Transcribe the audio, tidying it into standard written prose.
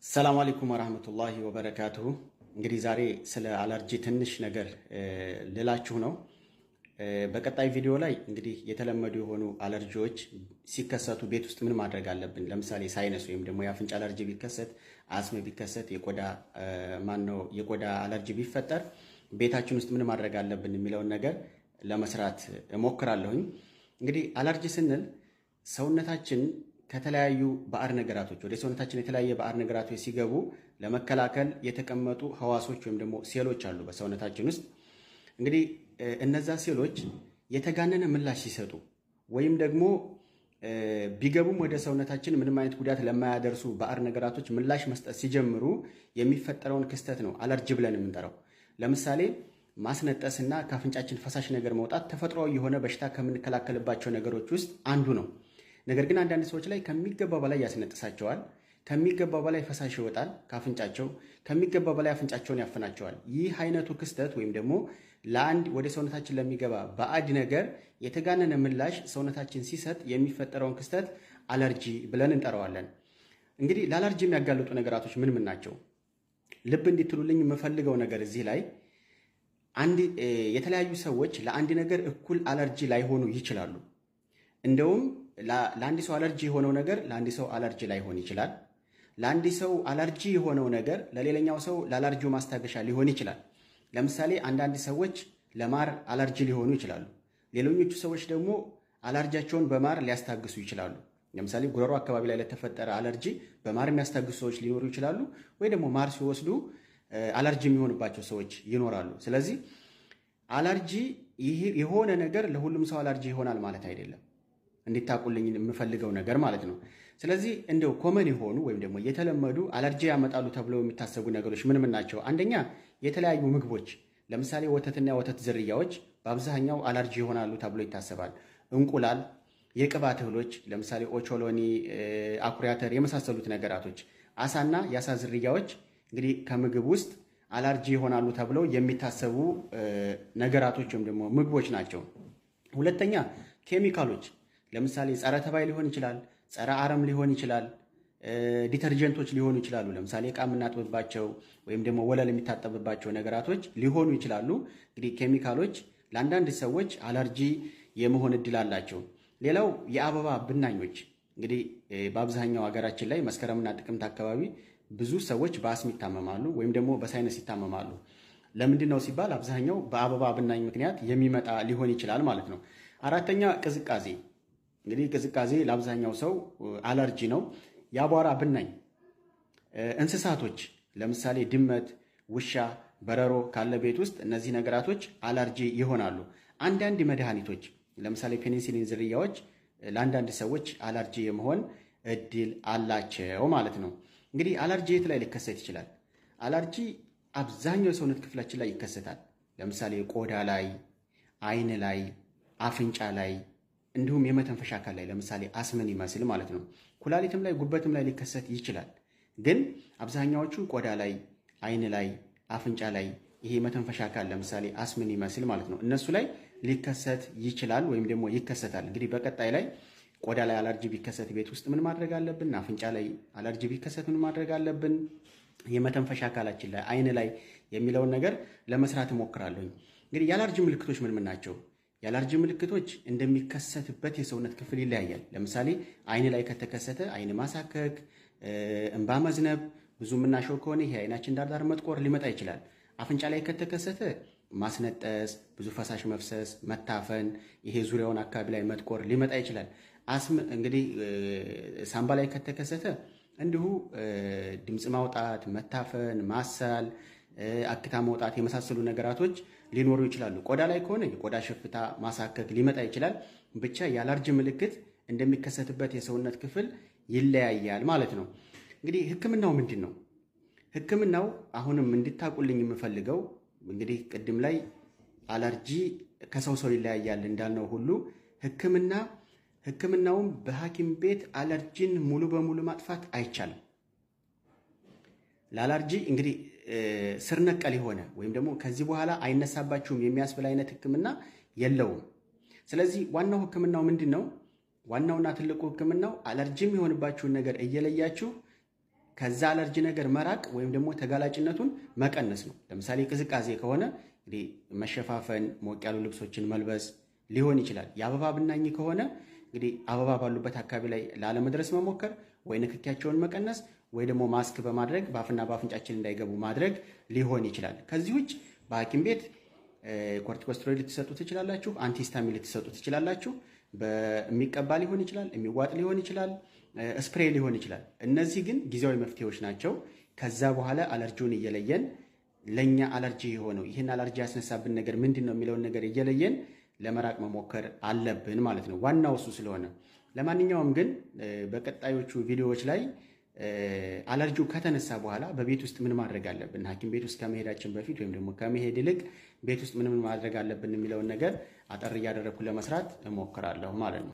ሰላም አለይኩም ወራህመቱላሂ ወበረካቱሁ። እንግዲህ ዛሬ ስለ አለርጂ ትንሽ ነገር ልላችሁ ነው። በቀጣይ ቪዲዮ ላይ እንግዲህ የተለመዱ የሆኑ አለርጂዎች ሲከሰቱ ቤት ውስጥ ምን ማድረግ አለብን፣ ለምሳሌ ሳይነስ ወይም ደግሞ የአፍንጫ አለርጂ ቢከሰት፣ አስም ቢከሰት፣ የቆዳ አለርጂ ቢፈጠር ቤታችን ውስጥ ምን ማድረግ አለብን የሚለውን ነገር ለመስራት እሞክራለሁኝ። እንግዲህ አለርጂ ስንል ሰውነታችን ከተለያዩ ባዕድ ነገራቶች ወደ ሰውነታችን የተለያየ ባዕድ ነገራቶች ሲገቡ ለመከላከል የተቀመጡ ህዋሶች ወይም ደግሞ ሴሎች አሉ በሰውነታችን ውስጥ። እንግዲህ እነዛ ሴሎች የተጋነነ ምላሽ ሲሰጡ ወይም ደግሞ ቢገቡም ወደ ሰውነታችን ምንም አይነት ጉዳት ለማያደርሱ ባዕድ ነገራቶች ምላሽ መስጠት ሲጀምሩ የሚፈጠረውን ክስተት ነው አለርጂ ብለን የምንጠራው። ለምሳሌ ማስነጠስና ከአፍንጫችን ፈሳሽ ነገር መውጣት ተፈጥሯዊ የሆነ በሽታ ከምንከላከልባቸው ነገሮች ውስጥ አንዱ ነው። ነገር ግን አንዳንድ ሰዎች ላይ ከሚገባው በላይ ያስነጥሳቸዋል፣ ከሚገባው በላይ ፈሳሽ ይወጣል ካፍንጫቸው፣ ከሚገባው በላይ አፍንጫቸውን ያፍናቸዋል። ይህ አይነቱ ክስተት ወይም ደግሞ ለአንድ ወደ ሰውነታችን ለሚገባ ባዕድ ነገር የተጋነነ ምላሽ ሰውነታችን ሲሰጥ የሚፈጠረውን ክስተት አለርጂ ብለን እንጠራዋለን። እንግዲህ ለአለርጂ የሚያጋልጡ ነገራቶች ምን ምን ናቸው? ልብ እንዲትሉልኝ የምፈልገው ነገር እዚህ ላይ የተለያዩ ሰዎች ለአንድ ነገር እኩል አለርጂ ላይሆኑ ይችላሉ። እንደውም ለአንድ ሰው አለርጂ የሆነው ነገር ለአንድ ሰው አለርጂ ላይሆን ይችላል። ለአንድ ሰው አለርጂ የሆነው ነገር ለሌላኛው ሰው ለአለርጂው ማስታገሻ ሊሆን ይችላል። ለምሳሌ አንዳንድ ሰዎች ለማር አለርጂ ሊሆኑ ይችላሉ። ሌሎኞቹ ሰዎች ደግሞ አለርጂያቸውን በማር ሊያስታግሱ ይችላሉ። ለምሳሌ ጉሮሮ አካባቢ ላይ ለተፈጠረ አለርጂ በማር የሚያስታግሱ ሰዎች ሊኖሩ ይችላሉ፣ ወይ ደግሞ ማር ሲወስዱ አለርጂ የሚሆንባቸው ሰዎች ይኖራሉ። ስለዚህ አለርጂ የሆነ ነገር ለሁሉም ሰው አለርጂ ይሆናል ማለት አይደለም። እንዲታቁልኝ የምፈልገው ነገር ማለት ነው። ስለዚህ እንደው ኮመን የሆኑ ወይም ደግሞ የተለመዱ አለርጂ ያመጣሉ ተብለው የሚታሰቡ ነገሮች ምን ምን ናቸው? አንደኛ የተለያዩ ምግቦች፣ ለምሳሌ ወተትና የወተት ዝርያዎች በአብዛኛው አለርጂ ይሆናሉ ተብሎ ይታሰባል። እንቁላል፣ የቅባት እህሎች ለምሳሌ ኦቾሎኒ፣ አኩሪ አተር የመሳሰሉት ነገራቶች፣ አሳና የአሳ ዝርያዎች እንግዲህ ከምግብ ውስጥ አለርጂ ይሆናሉ ተብለው የሚታሰቡ ነገራቶች ወይም ደግሞ ምግቦች ናቸው። ሁለተኛ ኬሚካሎች፣ ለምሳሌ ጸረ ተባይ ሊሆን ይችላል፣ ጸረ አረም ሊሆን ይችላል፣ ዲተርጀንቶች ሊሆኑ ይችላሉ። ለምሳሌ ዕቃ የምናጥብባቸው ወይም ደግሞ ወለል የሚታጠብባቸው ነገራቶች ሊሆኑ ይችላሉ። እንግዲህ ኬሚካሎች ለአንዳንድ ሰዎች አለርጂ የመሆን እድል አላቸው። ሌላው የአበባ ብናኞች፣ እንግዲህ በአብዛኛው ሀገራችን ላይ መስከረምና ጥቅምት አካባቢ ብዙ ሰዎች በአስም ይታመማሉ ወይም ደግሞ በሳይነስ ይታመማሉ። ለምንድን ነው ሲባል አብዛኛው በአበባ ብናኝ ምክንያት የሚመጣ ሊሆን ይችላል ማለት ነው። አራተኛ ቅዝቃዜ፣ እንግዲህ ቅዝቃዜ ለአብዛኛው ሰው አለርጂ ነው። የአቧራ ብናኝ፣ እንስሳቶች ለምሳሌ ድመት፣ ውሻ፣ በረሮ ካለ ቤት ውስጥ እነዚህ ነገራቶች አለርጂ ይሆናሉ። አንዳንድ መድኃኒቶች ለምሳሌ ፔኒሲሊን ዝርያዎች ለአንዳንድ ሰዎች አለርጂ የመሆን እድል አላቸው ማለት ነው። እንግዲህ አለርጂ የት ላይ ሊከሰት ይችላል? አለርጂ አብዛኛው የሰውነት ክፍላችን ላይ ይከሰታል። ለምሳሌ ቆዳ ላይ፣ አይን ላይ፣ አፍንጫ ላይ እንዲሁም የመተንፈሻ አካል ላይ ለምሳሌ አስምን ይመስል ማለት ነው። ኩላሊትም ላይ ጉበትም ላይ ሊከሰት ይችላል። ግን አብዛኛዎቹ ቆዳ ላይ፣ አይን ላይ፣ አፍንጫ ላይ ይሄ የመተንፈሻ አካል ለምሳሌ አስምን ይመስል ማለት ነው እነሱ ላይ ሊከሰት ይችላል ወይም ደግሞ ይከሰታል። እንግዲህ በቀጣይ ላይ ቆዳ ላይ አለርጂ ቢከሰት ቤት ውስጥ ምን ማድረግ አለብን? አፍንጫ ላይ አለርጂ ቢከሰት ምን ማድረግ አለብን? የመተንፈሻ አካላችን ላይ፣ አይን ላይ የሚለውን ነገር ለመስራት እሞክራለሁኝ። እንግዲህ የአለርጂ ምልክቶች ምን ምን ናቸው? የአለርጂ ምልክቶች እንደሚከሰትበት የሰውነት ክፍል ይለያያል። ለምሳሌ አይን ላይ ከተከሰተ አይን ማሳከክ፣ እንባ መዝነብ፣ ብዙ የምናሸው ከሆነ ይሄ አይናችን ዳርዳር መጥቆር ሊመጣ ይችላል። አፍንጫ ላይ ከተከሰተ ማስነጠስ፣ ብዙ ፈሳሽ መፍሰስ፣ መታፈን፣ ይሄ ዙሪያውን አካባቢ ላይ መጥቆር ሊመጣ ይችላል። አስም እንግዲህ ሳምባ ላይ ከተከሰተ እንዲሁ ድምፅ ማውጣት፣ መታፈን፣ ማሳል፣ አክታ መውጣት የመሳሰሉ ነገራቶች ሊኖሩ ይችላሉ። ቆዳ ላይ ከሆነ የቆዳ ሽፍታ፣ ማሳከክ ሊመጣ ይችላል። ብቻ የአለርጂ ምልክት እንደሚከሰትበት የሰውነት ክፍል ይለያያል ማለት ነው። እንግዲህ ሕክምናው ምንድን ነው? ሕክምናው አሁንም እንድታቁልኝ የምፈልገው እንግዲህ ቅድም ላይ አለርጂ ከሰው ሰው ይለያያል እንዳልነው ሁሉ ሕክምናውም በሐኪም ቤት አለርጂን ሙሉ በሙሉ ማጥፋት አይቻልም። ለአለርጂ እንግዲህ ስር ነቀል የሆነ ወይም ደግሞ ከዚህ በኋላ አይነሳባችሁም የሚያስብል አይነት ሕክምና የለውም። ስለዚህ ዋናው ሕክምናው ምንድን ነው? ዋናውና ትልቁ ሕክምናው አለርጂም የሆንባችሁን ነገር እየለያችሁ ከዛ አለርጂ ነገር መራቅ ወይም ደግሞ ተጋላጭነቱን መቀነስ ነው። ለምሳሌ ቅዝቃዜ ከሆነ እንግዲህ መሸፋፈን፣ ሞቅ ያሉ ልብሶችን መልበስ ሊሆን ይችላል። የአበባ ብናኝ ከሆነ እንግዲህ አበባ ባሉበት አካባቢ ላይ ላለመድረስ መሞከር ወይ ንክኪያቸውን መቀነስ ወይ ደግሞ ማስክ በማድረግ በአፍና በአፍንጫችን እንዳይገቡ ማድረግ ሊሆን ይችላል። ከዚህ ውጭ በሐኪም ቤት ኮርቲኮስትሮይድ ልትሰጡ ትችላላችሁ፣ አንቲሂስታሚን ልትሰጡ ትችላላችሁ። በሚቀባ ሊሆን ይችላል፣ የሚዋጥ ሊሆን ይችላል፣ ስፕሬይ ሊሆን ይችላል። እነዚህ ግን ጊዜያዊ መፍትሄዎች ናቸው። ከዛ በኋላ አለርጂውን እየለየን ለኛ አለርጂ የሆነው ይህን አለርጂ ያስነሳብን ነገር ምንድን ነው የሚለውን ነገር እየለየን ለመራቅ መሞከር አለብን ማለት ነው። ዋናው እሱ ስለሆነ ለማንኛውም ግን በቀጣዮቹ ቪዲዮዎች ላይ አለርጂው ከተነሳ በኋላ በቤት ውስጥ ምን ማድረግ አለብን፣ ሐኪም ቤት ውስጥ ከመሄዳችን በፊት ወይም ደግሞ ከመሄድ ይልቅ ቤት ውስጥ ምን ማድረግ አለብን የሚለውን ነገር አጠር እያደረግኩ ለመስራት እሞክራለሁ ማለት ነው።